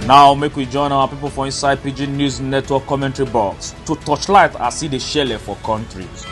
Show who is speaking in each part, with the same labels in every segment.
Speaker 1: Now make we join our people for inside Pidgin News Network commentary box to touchlight as see the shell for countries.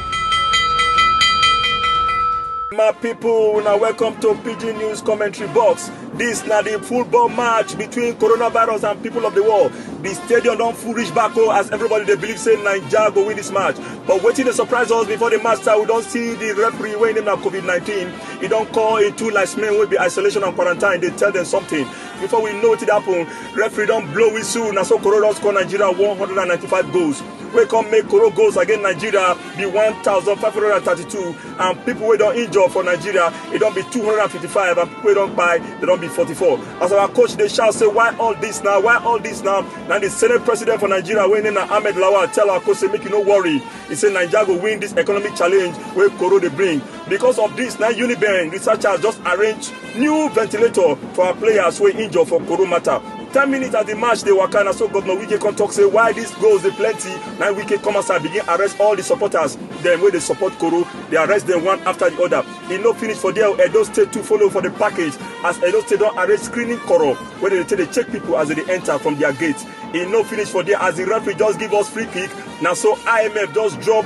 Speaker 2: My people, now welcome to Pidgin News commentary box. This now the football match between coronavirus and people of the world. The stadium don't full reach back as everybody they believe say Nigeria go win this match. But waiting to surprise us before the match start, we don't see the referee weighing him now COVID-19. He don't call in two live men will be isolation and quarantine. They tell them something. Before we know it happen, referee don't blow whistle. Now so Corona score Nigeria 195 goals. We come make Koro goals against Nigeria be 1,532, and people we don't injure for Nigeria it don't be 255, and people we don't buy they don't be 44. As our coach they shall say why all this now? Why all this now? Now the Senate president for Nigeria when in Ahmed Lawal tell our coach say make you no worry. He said Nigeria will win this economic challenge where Koro they bring. Because of this, now Uniben researchers just arranged new ventilator for our players who injure for Koro matter. 10 minutes at the match they were kind of so Governor Wike can talk say why these goals they plenty. Now Wike come outside begin arrest all the supporters. Then when they support Koro, they arrest them one after the other. He no finish for there. Edo State to follow for the package as Edo State don't arrest screening Koro where they check people as they enter from their gates. He no finish for there as the referee just give us free kick. Now so IMF just drop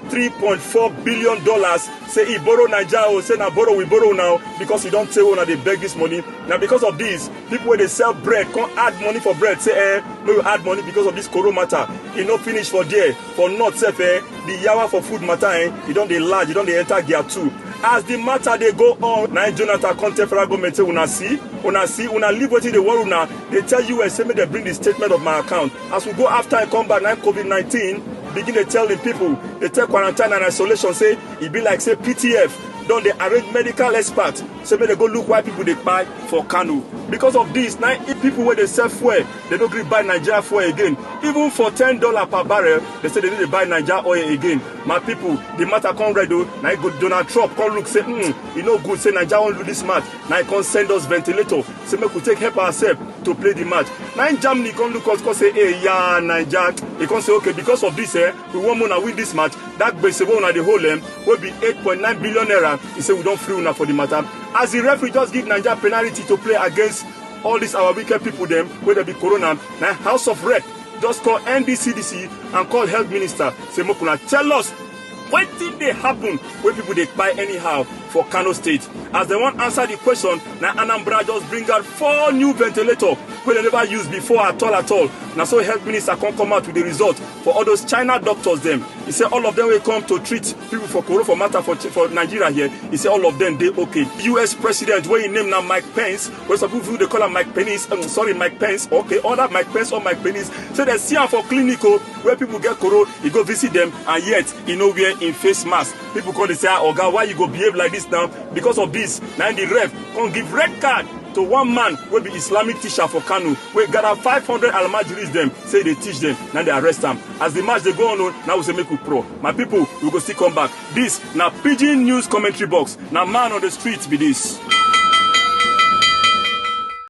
Speaker 2: $3.4 billion. Say he borrow Nigeria, say now borrow we borrow now because he don't say when they beg this money. Now because of this, people when they sell bread can't add money for bread. Say no you add money because of this Koro matter. He no finish for there for not safe the yawa for food matter he don't they large, he don't they enter gear 2. As the matter they go on, now Jonathan Conte federal government say una leave what they want now. They tell you say me they bring the statement of my account. As we go after and come back now COVID-19. Begin to tell the people, they take quarantine and isolation, say, it be like, say, PTF, don't they arrange medical experts, say, may they go look why people they buy for Kanu. Because of this, now, if people where they sell fuel, they don't agree buy Nigeria fuel again. Even for $10 per barrel, they say they need to buy Nigeria oil again. My people, the matter come ready, now go Donald Trump, come look, say, you know good, say Nigeria won't do this match. Now he can send us ventilator, say, make we take help ourselves to play the match. Now in Germany, come look us, come say, hey, yeah, Nigeria. He can say, okay, because of this, we want to win this match. That base one at the whole will be 8.9 billion naira. He said we don't free una for the matter. As the referee just give Nigeria penalty to play against all these our wicked people them, whether be Corona. Now House of Rep just call NDCDC and call Health Minister. Say Mokuna tell us what did they happen when people they buy anyhow for Kano State. As they won't answer the question, now Anambra just bring out 4 new ventilators where they never used before at all. Now so Health Minister can come out with the result for all those China doctors them. He said all of them will come to treat people for Corona for matter for Nigeria here. He said all of them they okay. US President where he named now Mike Pence, where some people they call him Mike Pence. Mike Pence. Okay, all that Mike Pence or Mike Pence. So they see him for clinical where people get Corona, he go visit them and yet he know where in face mask. People call they say, oh God, why you go behave like this now? Because of this, now the ref can give red card to one man will be Islamic teacher for Kanu. We gather 500 almajiris them, say they teach them, now they arrest them. As the match they go on, now we say make we pro. My people, we go still come back. This now Pidgin News commentary box. Now man on the streets be this.